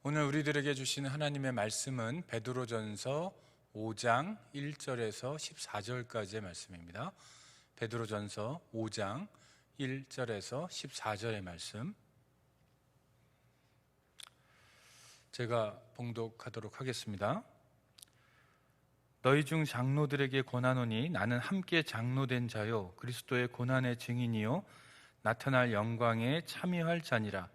오늘 우리들에게 주시는 하나님의 말씀은 베드로전서 5장 1절에서 14절까지의 말씀입니다. 베드로전서 5장 1절에서 14절의 말씀, 제가 봉독하도록 하겠습니다. 너희 중 장로들에게 권하노니 나는 함께 장로된 자요 그리스도의 고난의 증인이요 나타날 영광에 참여할 자니라.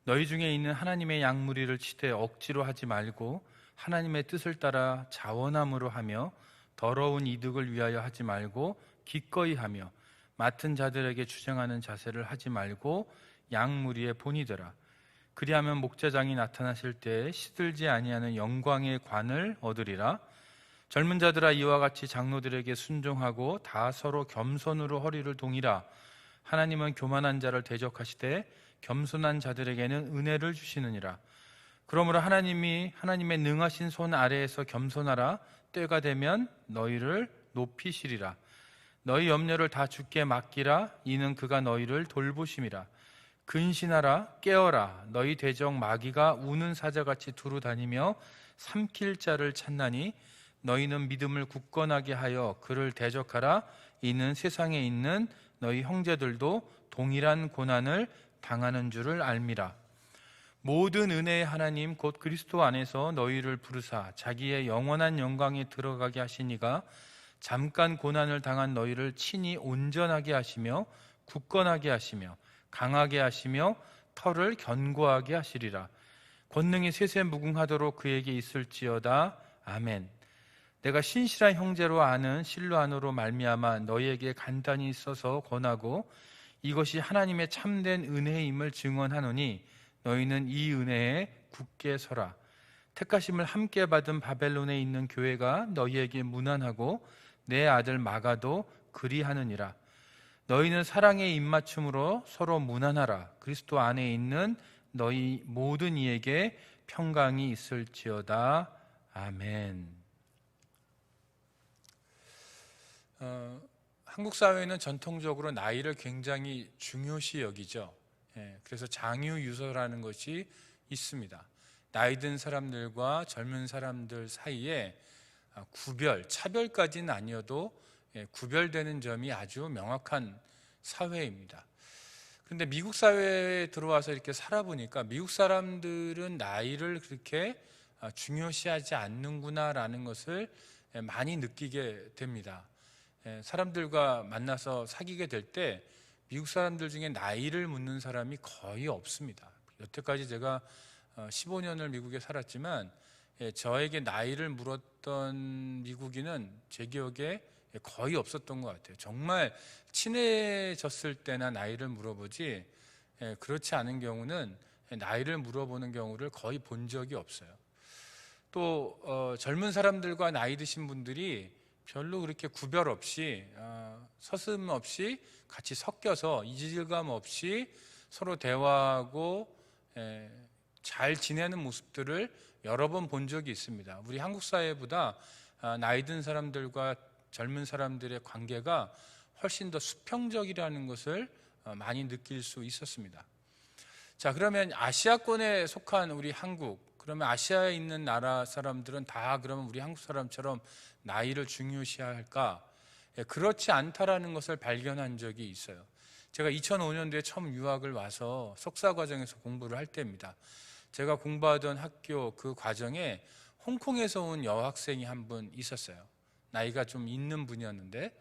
너희 중에 있는 하나님의 양무리를 치되 억지로 하지 말고 하나님의 뜻을 따라 자원함으로 하며 더러운 이득을 위하여 하지 말고 기꺼이 하며 맡은 자들에게 주장하는 자세를 하지 말고 양무리의 본이 되라. 그리하면 목자장이 나타나실 때 시들지 아니하는 영광의 관을 얻으리라. 젊은 자들아, 이와 같이 장로들에게 순종하고 다 서로 겸손으로 허리를 동이라. 하나님은 교만한 자를 대적하시되 겸손한 자들에게는 은혜를 주시느니라. 그러므로 하나님의 능하신 손 아래에서 겸손하라. 때가 되면 너희를 높이시리라. 너희 염려를 다 주께 맡기라. 이는 그가 너희를 돌보심이라. 근신하라. 깨어라. 너희 대적 마귀가 우는 사자같이 두루 다니며 삼킬 자를 찾나니 너희는 믿음을 굳건하게 하여 그를 대적하라. 이는 세상에 있는 너희 형제들도 동일한 고난을 당하는 줄을 알미라. 모든 은혜의 하나님 곧 그리스도 안에서 너희를 부르사 자기의 영원한 영광에 들어가게 하시니가 잠깐 고난을 당한 너희를 친히 온전하게 하시며 굳건하게 하시며 강하게 하시며 털을 견고하게 하시리라. 권능이 세세 무궁하도록 그에게 있을지어다. 아멘. 내가 신실한 형제로 아는 실로 안으로 말미암아 너희에게 간단히 써서 권하고 이것이 하나님의 참된 은혜임을 증언하노니 너희는 이 은혜에 굳게 서라. 택하심을 함께 받은 바벨론에 있는 교회가 너희에게 문안하고 내 아들 마가도 그리하느니라. 너희는 사랑의 입맞춤으로 서로 문안하라. 그리스도 안에 있는 너희 모든 이에게 평강이 있을지어다. 아멘. 한국 사회는 전통적으로 나이를 굉장히 중요시 여기죠. 그래서 장유유서라는 것이 있습니다. 나이 든 사람들과 젊은 사람들 사이에 차별까지는 아니어도 구별되는 점이 아주 명확한 사회입니다. 그런데 미국 사회에 들어와서 이렇게 살아보니까 미국 사람들은 나이를 그렇게 중요시하지 않는구나라는 것을 많이 느끼게 됩니다. 사람들과 만나서 사귀게 될 때 미국 사람들 중에 나이를 묻는 사람이 거의 없습니다. 여태까지 제가 15년을 미국에 살았지만 저에게 나이를 물었던 미국인은 제 기억에 거의 없었던 것 같아요. 정말 친해졌을 때나 나이를 물어보지 그렇지 않은 경우는 나이를 물어보는 경우를 거의 본 적이 없어요. 또 젊은 사람들과 나이 드신 분들이 별로 그렇게 구별 없이 서슴없이 같이 섞여서 이질감 없이 서로 대화하고 잘 지내는 모습들을 여러 번 본 적이 있습니다. 우리 한국 사회보다 나이 든 사람들과 젊은 사람들의 관계가 훨씬 더 수평적이라는 것을 많이 느낄 수 있었습니다. 자, 그러면 아시아권에 속한 우리 한국, 그러면 아시아에 있는 나라 사람들은 다 그러면 우리 한국 사람처럼 나이를 중요시할까? 그렇지 않다라는 것을 발견한 적이 있어요. 제가 2005년도에 처음 유학을 와서 석사 과정에서 공부를 할 때입니다. 제가 공부하던 학교 그 과정에 홍콩에서 온 여학생이 한 분 있었어요. 나이가 좀 있는 분이었는데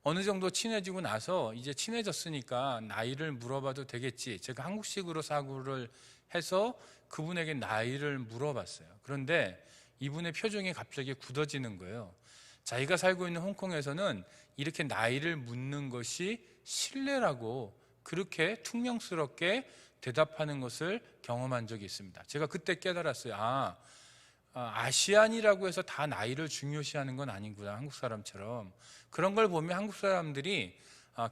어느 정도 친해지고 나서 이제 친해졌으니까 나이를 물어봐도 되겠지. 제가 한국식으로 사고를 해서 그분에게 나이를 물어봤어요. 그런데 이분의 표정이 갑자기 굳어지는 거예요. 자기가 살고 있는 홍콩에서는 이렇게 나이를 묻는 것이 신뢰라고 그렇게 퉁명스럽게 대답하는 것을 경험한 적이 있습니다. 제가 그때 깨달았어요. 아시안이라고 해서 다 나이를 중요시하는 건 아니구나. 한국 사람처럼. 그런 걸 보면 한국 사람들이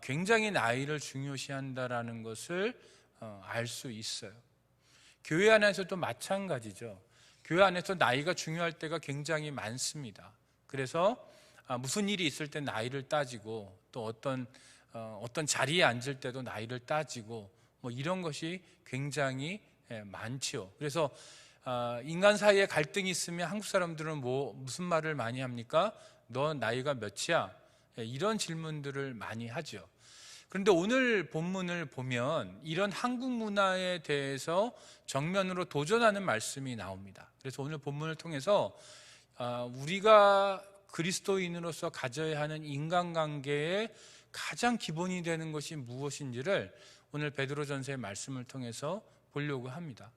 굉장히 나이를 중요시한다라는 것을 알 수 있어요. 교회 안에서도 마찬가지죠. 교회 안에서 나이가 중요할 때가 굉장히 많습니다. 그래서 무슨 일이 있을 때 나이를 따지고 또 어떤 자리에 앉을 때도 나이를 따지고 뭐 이런 것이 굉장히 많지요. 그래서 인간 사이에 갈등이 있으면 한국 사람들은 무슨 말을 많이 합니까? 너 나이가 몇이야? 이런 질문들을 많이 하죠. 그런데 오늘 본문을 보면 이런 한국 문화에 대해서 정면으로 도전하는 말씀이 나옵니다. 그래서 오늘 본문을 통해서 우리가 그리스도인으로서 가져야 하는 인간관계의 가장 기본이 되는 것이 무엇인지를 오늘 베드로전서의 말씀을 통해서 보려고 합니다.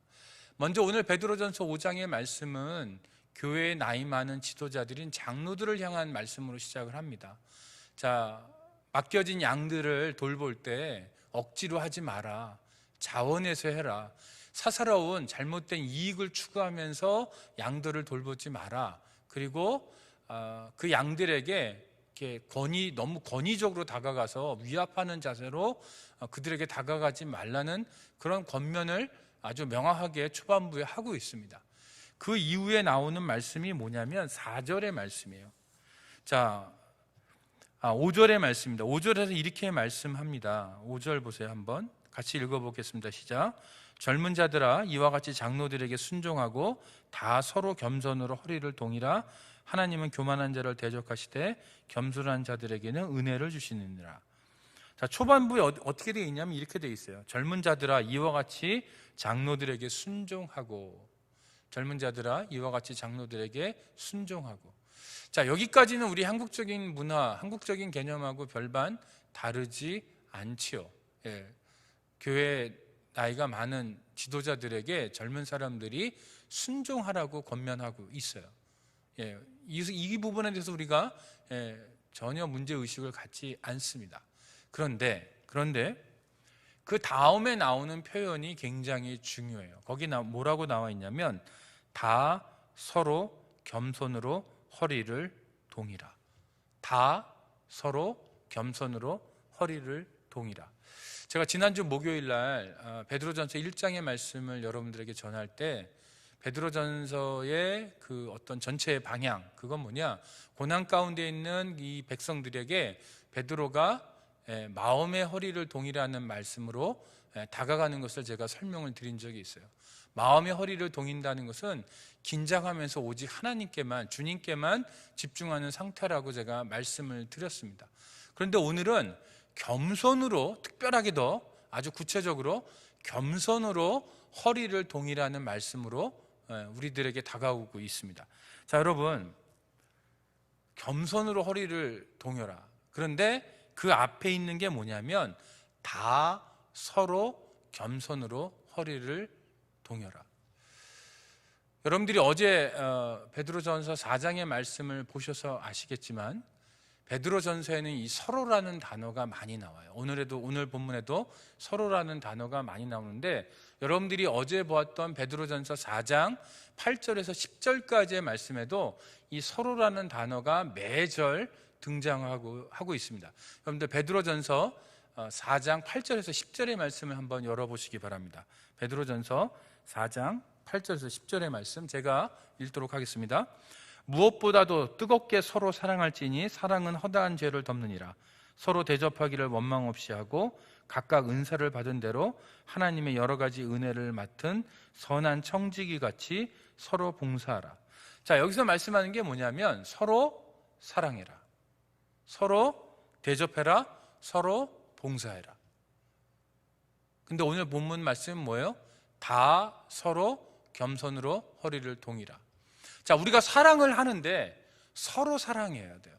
먼저 오늘 베드로전서 5장의 말씀은 교회의 나이 많은 지도자들인 장로들을 향한 말씀으로 시작을 합니다. 자, 맡겨진 양들을 돌볼 때 억지로 하지 마라. 자원해서 해라. 사사로운 잘못된 이익을 추구하면서 양들을 돌보지 마라. 그리고 그 양들에게 이렇게 너무 권위적으로 다가가서 위압하는 자세로 그들에게 다가가지 말라는 그런 권면을 아주 명확하게 초반부에 하고 있습니다. 그 이후에 나오는 말씀이 뭐냐면 4절의 말씀이에요. 자, 5절의 말씀입니다. 5절에서 이렇게 말씀합니다. 5절 보세요. 한번 같이 읽어보겠습니다. 시작. 젊은 자들아, 이와 같이 장로들에게 순종하고 다 서로 겸손으로 허리를 동이라. 하나님은 교만한 자를 대적하시되 겸손한 자들에게는 은혜를 주시느니라. 자, 초반부에 어떻게 되어 있냐면 이렇게 되어 있어요. 젊은 자들아, 이와 같이 장로들에게 순종하고. 젊은 자들아, 이와 같이 장로들에게 순종하고. 자, 여기까지는 우리 한국적인 문화, 한국적인 개념하고 별반 다르지 않지요. 예. 교회 나이가 많은 지도자들에게 젊은 사람들이 순종하라고 권면하고 있어요. 예. 이 부분에 대해서 우리가 전혀 문제의식을 갖지 않습니다. 그런데 그 다음에 나오는 표현이 굉장히 중요해요. 거기 뭐라고 나와 있냐면 다 서로 겸손으로 허리를 동이라. 다 서로 겸손으로 허리를 동이라. 제가 지난주 목요일 날 베드로전서 1장의 말씀을 여러분들에게 전할 때 베드로전서의 그 어떤 전체의 방향, 그건 뭐냐, 고난 가운데 있는 이 백성들에게 베드로가 마음의 허리를 동이라는 말씀으로 다가가는 것을 제가 설명을 드린 적이 있어요. 마음의 허리를 동인다는 것은 긴장하면서 오직 하나님께만, 주님께만 집중하는 상태라고 제가 말씀을 드렸습니다. 그런데 오늘은 겸손으로, 특별하게 더 아주 구체적으로 겸손으로 허리를 동이라는 말씀으로 우리들에게 다가오고 있습니다. 자, 여러분, 겸손으로 허리를 동여라. 그런데 그 앞에 있는 게 뭐냐면 다 서로 겸손으로 허리를 동여라. 여러분들이 어제 베드로전서 4장의 말씀을 보셔서 아시겠지만 베드로전서에는 이 서로라는 단어가 많이 나와요. 오늘 본문에도 서로라는 단어가 많이 나오는데 여러분들이 어제 보았던 베드로전서 4장 8절에서 10절까지의 말씀에도 이 서로라는 단어가 매절 등장하고 있습니다. 여러분들 베드로전서 4장 8절에서 10절의 말씀을 한번 열어보시기 바랍니다. 베드로전서 4장 8절에서 10절의 말씀 제가 읽도록 하겠습니다. 무엇보다도 뜨겁게 서로 사랑할지니 사랑은 허다한 죄를 덮느니라. 서로 대접하기를 원망 없이 하고 각각 은사를 받은 대로 하나님의 여러 가지 은혜를 맡은 선한 청지기 같이 서로 봉사하라. 자, 여기서 말씀하는 게 뭐냐면 서로 사랑해라, 서로 대접해라, 서로 봉사해라. 근데 오늘 본문 말씀은 뭐예요? 다 서로 겸손으로 허리를 동이라. 자, 우리가 사랑을 하는데 서로 사랑해야 돼요.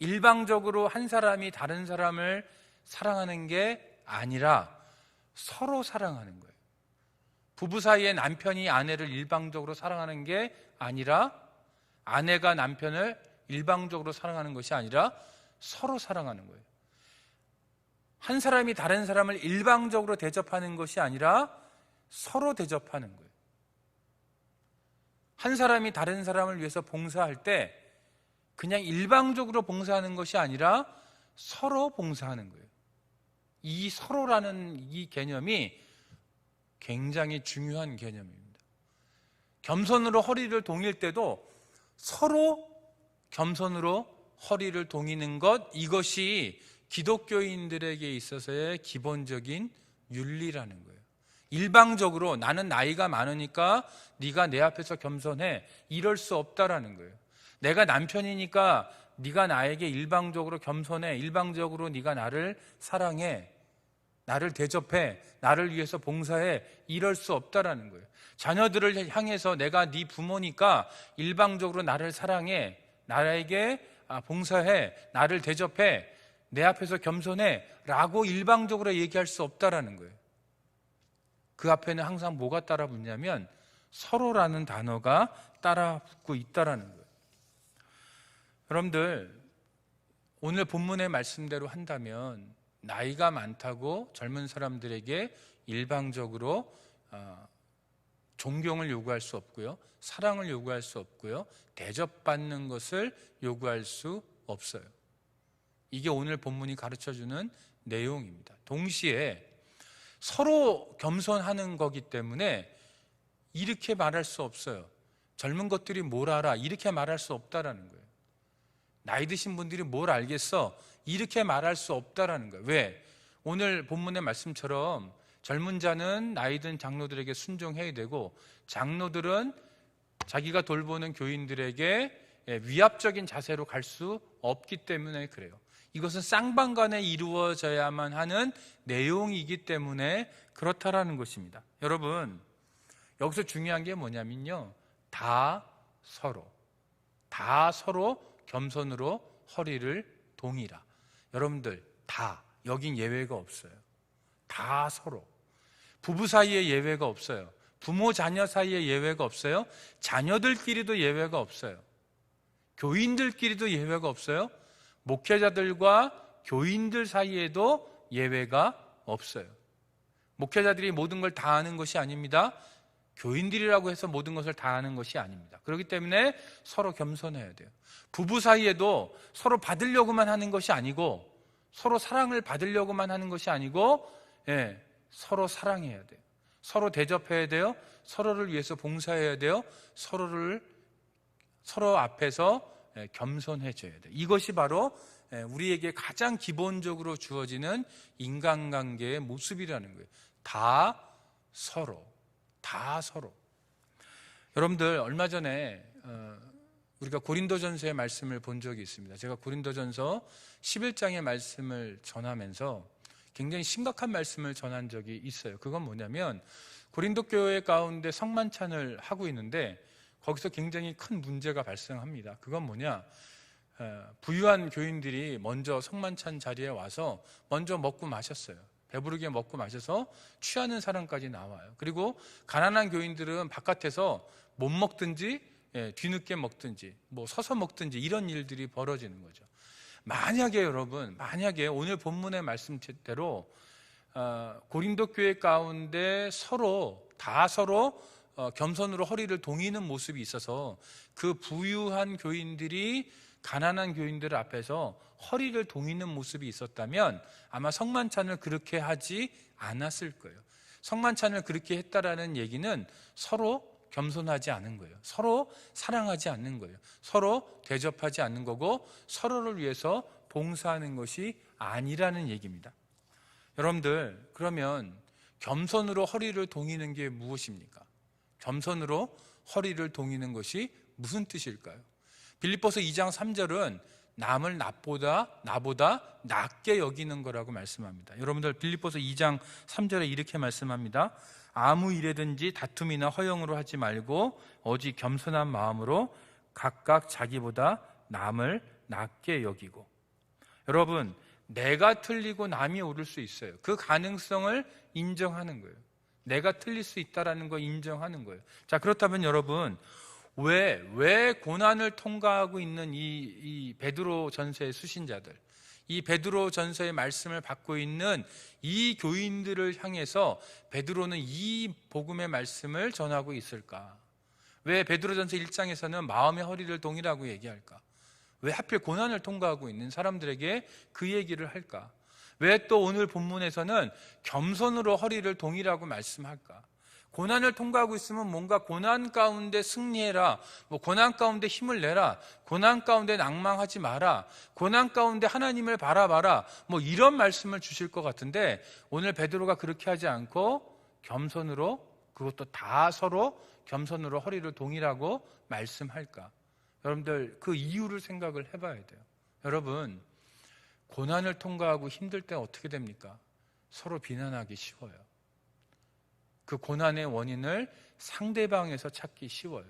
일방적으로 한 사람이 다른 사람을 사랑하는 게 아니라 서로 사랑하는 거예요. 부부 사이에 남편이 아내를 일방적으로 사랑하는 게 아니라 아내가 남편을 일방적으로 사랑하는 것이 아니라 서로 사랑하는 거예요. 한 사람이 다른 사람을 일방적으로 대접하는 것이 아니라 서로 대접하는 거예요. 한 사람이 다른 사람을 위해서 봉사할 때 그냥 일방적으로 봉사하는 것이 아니라 서로 봉사하는 거예요. 이 서로라는 이 개념이 굉장히 중요한 개념입니다. 겸손으로 허리를 동일 때도 서로 겸손으로 허리를 동이는 것, 이것이 기독교인들에게 있어서의 기본적인 윤리라는 거예요. 일방적으로 나는 나이가 많으니까 네가 내 앞에서 겸손해, 이럴 수 없다라는 거예요. 내가 남편이니까 네가 나에게 일방적으로 겸손해, 일방적으로 네가 나를 사랑해, 나를 대접해, 나를 위해서 봉사해, 이럴 수 없다라는 거예요. 자녀들을 향해서 내가 네 부모니까 일방적으로 나를 사랑해, 나에게 봉사해, 나를 대접해, 내 앞에서 겸손해 라고 일방적으로 얘기할 수 없다라는 거예요. 그 앞에는 항상 뭐가 따라 붙냐면 서로라는 단어가 따라 붙고 있다라는 거예요. 여러분들, 오늘 본문의 말씀대로 한다면 나이가 많다고 젊은 사람들에게 일방적으로 존경을 요구할 수 없고요, 사랑을 요구할 수 없고요, 대접받는 것을 요구할 수 없어요. 이게 오늘 본문이 가르쳐주는 내용입니다. 동시에 서로 겸손하는 거기 때문에 이렇게 말할 수 없어요. 젊은 것들이 뭘 알아, 이렇게 말할 수 없다라는 거예요. 나이 드신 분들이 뭘 알겠어, 이렇게 말할 수 없다라는 거예요. 왜? 오늘 본문의 말씀처럼 젊은 자는 나이 든 장로들에게 순종해야 되고, 장로들은 자기가 돌보는 교인들에게 위압적인 자세로 갈 수 없기 때문에 그래요. 이것은 쌍방간에 이루어져야만 하는 내용이기 때문에 그렇다라는 것입니다. 여러분, 여기서 중요한 게 뭐냐면요, 다 서로 겸손으로 허리를 동이라. 여러분들, 다, 여긴 예외가 없어요. 다 서로. 부부 사이에 예외가 없어요. 부모 자녀 사이에 예외가 없어요. 자녀들끼리도 예외가 없어요. 교인들끼리도 예외가 없어요. 목회자들과 교인들 사이에도 예외가 없어요. 목회자들이 모든 걸 다 아는 것이 아닙니다. 교인들이라고 해서 모든 것을 다 아는 것이 아닙니다. 그렇기 때문에 서로 겸손해야 돼요. 부부 사이에도 서로 받으려고만 하는 것이 아니고, 서로 사랑을 받으려고만 하는 것이 아니고, 서로 사랑해야 돼요. 서로 대접해야 돼요. 서로를 위해서 봉사해야 돼요. 서로 앞에서 겸손해져야 돼요. 이것이 바로 우리에게 가장 기본적으로 주어지는 인간관계의 모습이라는 거예요. 다 서로. 여러분들, 얼마 전에 우리가 고린도전서의 말씀을 본 적이 있습니다. 제가 고린도전서 11장의 말씀을 전하면서 굉장히 심각한 말씀을 전한 적이 있어요. 그건 뭐냐면, 고린도 교회 가운데 성만찬을 하고 있는데 거기서 굉장히 큰 문제가 발생합니다. 그건 뭐냐, 부유한 교인들이 먼저 성만찬 자리에 와서 먼저 먹고 마셨어요. 배부르게 먹고 마셔서 취하는 사람까지 나와요. 그리고 가난한 교인들은 바깥에서 못 먹든지 뒤늦게 먹든지 뭐 서서 먹든지 이런 일들이 벌어지는 거죠. 만약에 오늘 본문의 말씀대로 고린도 교회 가운데 서로 겸손으로 허리를 동이는 모습이 있어서 그 부유한 교인들이 가난한 교인들 앞에서 허리를 동이는 모습이 있었다면 아마 성만찬을 그렇게 하지 않았을 거예요. 성만찬을 그렇게 했다라는 얘기는 서로 겸손하지 않은 거예요. 서로 사랑하지 않는 거예요. 서로 대접하지 않는 거고, 서로를 위해서 봉사하는 것이 아니라는 얘기입니다. 여러분들, 그러면 겸손으로 허리를 동이는 게 무엇입니까? 겸손으로 허리를 동이는 것이 무슨 뜻일까요? 빌립보서 2장 3절은 남을 나보다 낮게 여기는 거라고 말씀합니다. 여러분들, 빌립보서 2장 3절에 이렇게 말씀합니다. 아무 일에든지 다툼이나 허영으로 하지 말고 오직 겸손한 마음으로 각각 자기보다 남을 낮게 여기고. 여러분, 내가 틀리고 남이 옳을 수 있어요. 그 가능성을 인정하는 거예요. 내가 틀릴 수 있다는 거 인정하는 거예요. 자, 그렇다면 여러분, 왜 고난을 통과하고 있는 이 베드로 전서의 수신자들, 이 베드로 전서의 말씀을 받고 있는 이 교인들을 향해서 베드로는 이 복음의 말씀을 전하고 있을까? 왜 베드로 전서 1장에서는 마음의 허리를 동이라고 얘기할까? 왜 하필 고난을 통과하고 있는 사람들에게 그 얘기를 할까? 왜 또 오늘 본문에서는 겸손으로 허리를 동이라고 말씀할까? 고난을 통과하고 있으면 뭔가 고난 가운데 승리해라, 고난 가운데 힘을 내라, 고난 가운데 낭망하지 마라, 고난 가운데 하나님을 바라봐라, 이런 말씀을 주실 것 같은데 오늘 베드로가 그렇게 하지 않고 겸손으로, 그것도 다 서로 겸손으로 허리를 동이라고 말씀할까? 여러분들 그 이유를 생각을 해봐야 돼요. 여러분, 고난을 통과하고 힘들 때 어떻게 됩니까? 서로 비난하기 쉬워요. 그 고난의 원인을 상대방에서 찾기 쉬워요.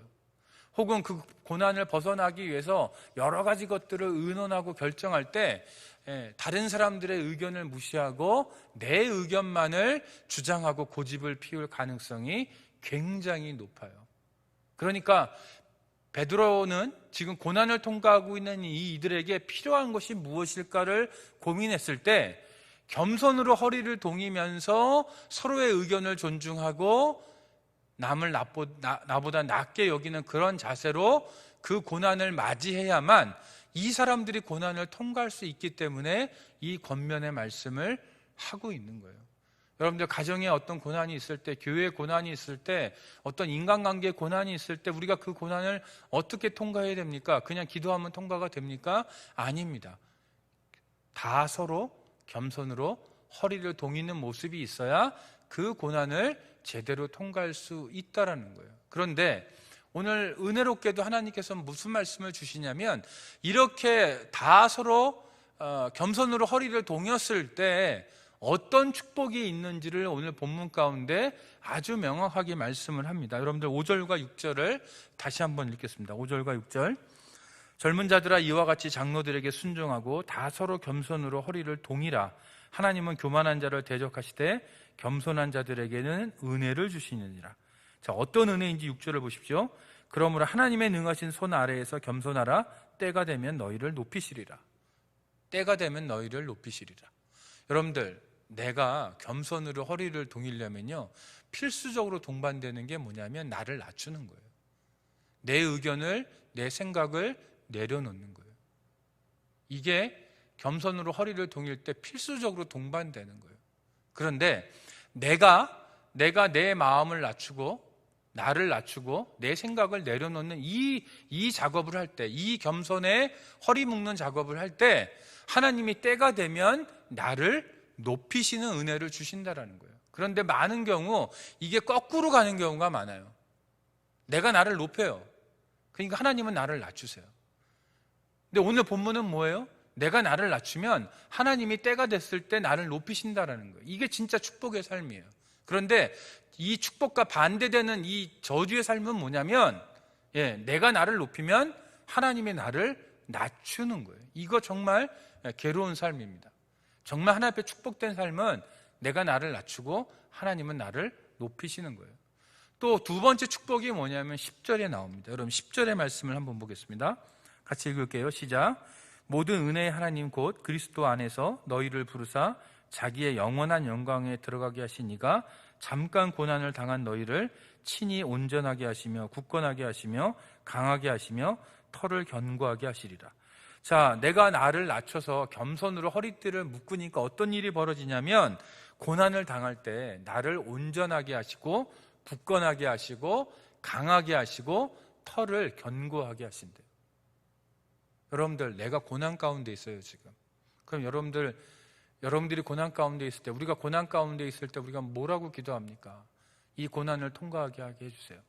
혹은 그 고난을 벗어나기 위해서 여러 가지 것들을 의논하고 결정할 때 다른 사람들의 의견을 무시하고 내 의견만을 주장하고 고집을 피울 가능성이 굉장히 높아요. 그러니까 베드로는 지금 고난을 통과하고 있는 이들에게 필요한 것이 무엇일까를 고민했을 때 겸손으로 허리를 동이면서 서로의 의견을 존중하고 남을 나보다 낮게 여기는 그런 자세로 그 고난을 맞이해야만 이 사람들이 고난을 통과할 수 있기 때문에 이 권면의 말씀을 하고 있는 거예요. 여러분들 가정에 어떤 고난이 있을 때, 교회에 고난이 있을 때, 어떤 인간관계에 고난이 있을 때 우리가 그 고난을 어떻게 통과해야 됩니까? 그냥 기도하면 통과가 됩니까? 아닙니다. 다 서로 겸손으로 허리를 동이는 모습이 있어야 그 고난을 제대로 통과할 수 있다라는 거예요. 그런데 오늘 은혜롭게도 하나님께서 무슨 말씀을 주시냐면 이렇게 다 서로 겸손으로 허리를 동였을 때 어떤 축복이 있는지를 오늘 본문 가운데 아주 명확하게 말씀을 합니다. 여러분들 5절과 6절을 다시 한번 읽겠습니다. 5절과 6절. 젊은 자들아 이와 같이 장로들에게 순종하고 다 서로 겸손으로 허리를 동이라. 하나님은 교만한 자를 대적하시되 겸손한 자들에게는 은혜를 주시느니라. 자, 어떤 은혜인지 6절을 보십시오. 그러므로 하나님의 능하신 손 아래에서 겸손하라. 때가 되면 너희를 높이시리라. 때가 되면 너희를 높이시리라. 여러분들, 내가 겸손으로 허리를 동이려면요, 필수적으로 동반되는 게 뭐냐면 나를 낮추는 거예요. 내 의견을, 내 생각을 내려놓는 거예요. 이게 겸손으로 허리를 동일 때 필수적으로 동반되는 거예요. 그런데 내가 내 마음을 낮추고 나를 낮추고 내 생각을 내려놓는 이 작업을 할 때, 이 겸손의 허리 묶는 작업을 할 때 하나님이 때가 되면 나를 높이시는 은혜를 주신다라는 거예요. 그런데 많은 경우 이게 거꾸로 가는 경우가 많아요. 내가 나를 높여요. 그러니까 하나님은 나를 낮추세요. 근데 오늘 본문은 뭐예요? 내가 나를 낮추면 하나님이 때가 됐을 때 나를 높이신다라는 거예요. 이게 진짜 축복의 삶이에요. 그런데 이 축복과 반대되는 이 저주의 삶은 뭐냐면 내가 나를 높이면 하나님이 나를 낮추는 거예요. 이거 정말 괴로운 삶입니다. 정말 하나님 앞에 축복된 삶은 내가 나를 낮추고 하나님은 나를 높이시는 거예요. 또 두 번째 축복이 뭐냐면 10절에 나옵니다. 여러분 10절의 말씀을 한번 보겠습니다. 같이 읽을게요. 시작. 모든 은혜의 하나님 곧 그리스도 안에서 너희를 부르사 자기의 영원한 영광에 들어가게 하신 이가 잠깐 고난을 당한 너희를 친히 온전하게 하시며 굳건하게 하시며 강하게 하시며 털을 견고하게 하시리라. 자, 내가 나를 낮춰서 겸손으로 허리띠를 묶으니까 어떤 일이 벌어지냐면 고난을 당할 때 나를 온전하게 하시고 굳건하게 하시고 강하게 하시고 털을 견고하게 하신대요. 여러분들, 내가 고난 가운데 있어요 지금. 그럼 여러분들이 고난 가운데 있을 때, 우리가 고난 가운데 있을 때 우리가 뭐라고 기도합니까? 이 고난을 통과하게 하게 해주세요.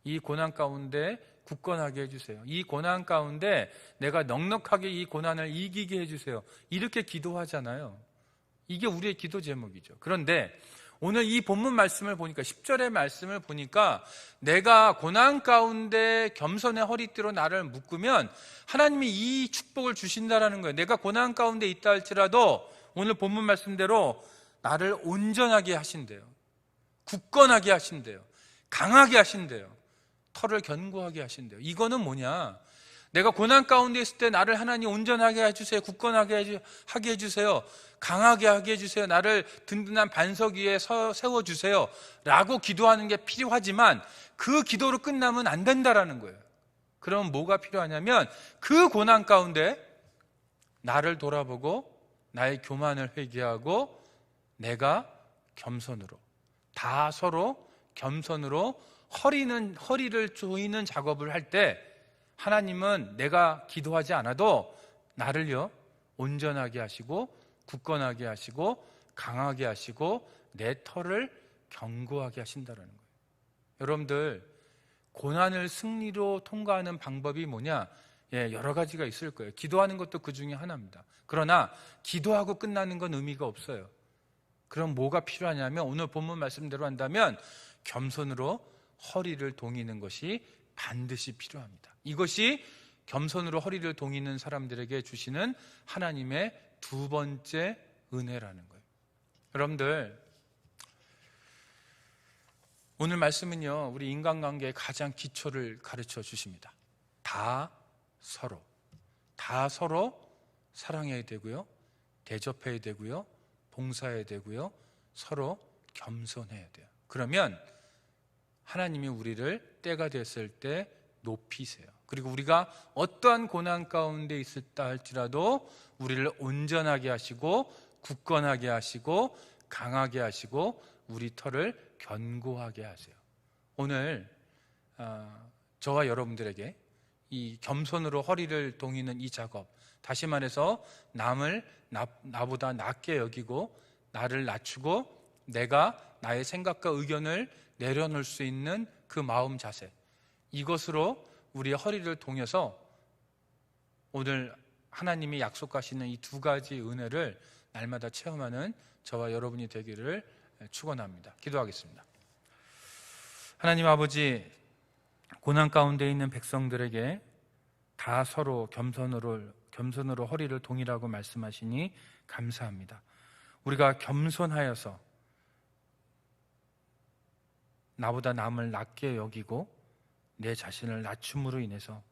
이 고난 가운데 굳건하게 해주세요. 이 고난 가운데 내가 넉넉하게 이 고난을 이기게 해주세요. 이렇게 기도하잖아요. 이게 우리의 기도 제목이죠. 그런데 오늘 이 본문 말씀을 보니까 10절의 말씀을 보니까 내가 고난 가운데 겸손의 허리띠로 나를 묶으면 하나님이 이 축복을 주신다라는 거예요. 내가 고난 가운데 있다 할지라도 오늘 본문 말씀대로 나를 온전하게 하신대요. 굳건하게 하신대요. 강하게 하신대요. 털을 견고하게 하신대요. 이거는 뭐냐? 내가 고난 가운데 있을 때 나를 하나님 온전하게 해주세요. 굳건하게 하게 해주세요. 강하게 하게 해주세요. 나를 든든한 반석 위에 세워주세요. 라고 기도하는 게 필요하지만 그 기도로 끝나면 안 된다라는 거예요. 그럼 뭐가 필요하냐면 그 고난 가운데 나를 돌아보고 나의 교만을 회개하고 내가 겸손으로, 다 서로 겸손으로 허리를 조이는 작업을 할 때 하나님은 내가 기도하지 않아도 나를요 온전하게 하시고 굳건하게 하시고 강하게 하시고 내 털을 견고하게 하신다라는 거예요. 여러분들, 고난을 승리로 통과하는 방법이 뭐냐? 여러 가지가 있을 거예요. 기도하는 것도 그 중에 하나입니다. 그러나 기도하고 끝나는 건 의미가 없어요. 그럼 뭐가 필요하냐면, 오늘 본문 말씀대로 한다면 겸손으로 허리를 동이는 것이 반드시 필요합니다. 이것이 겸손으로 허리를 동이는 사람들에게 주시는 하나님의 두 번째 은혜라는 거예요. 여러분들, 오늘 말씀은요, 우리 인간관계의 가장 기초를 가르쳐 주십니다. 다 서로 사랑해야 되고요, 대접해야 되고요, 봉사해야 되고요, 서로 겸손해야 돼요. 그러면 하나님이 우리를 때가 됐을 때 높이세요. 그리고 우리가 어떠한 고난 가운데 있었다 할지라도 우리를 온전하게 하시고 굳건하게 하시고 강하게 하시고 우리 터를 견고하게 하세요. 오늘 저와 여러분들에게 이 겸손으로 허리를 동이는 이 작업, 다시 말해서 남을 나보다 낮게 여기고 나를 낮추고 내가 나의 생각과 의견을 내려놓을 수 있는 그 마음 자세, 이것으로 우리의 허리를 동여서 오늘 하나님이 약속하시는 이 두 가지 은혜를 날마다 체험하는 저와 여러분이 되기를 축원합니다. 기도하겠습니다. 하나님 아버지, 고난 가운데 있는 백성들에게 다 서로 겸손으로 허리를 동이라고 말씀하시니 감사합니다. 우리가 겸손하여서 나보다 남을 낮게 여기고 내 자신을 낮춤으로 인해서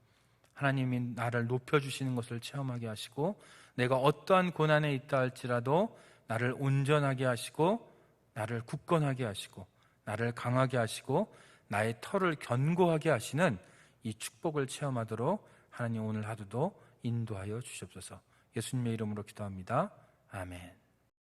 하나님이 나를 높여주시는 것을 체험하게 하시고, 내가 어떠한 고난에 있다 할지라도 나를 온전하게 하시고 나를 굳건하게 하시고 나를 강하게 하시고 나의 터를 견고하게 하시는 이 축복을 체험하도록 하나님 오늘 하루도 인도하여 주시옵소서. 예수님의 이름으로 기도합니다. 아멘.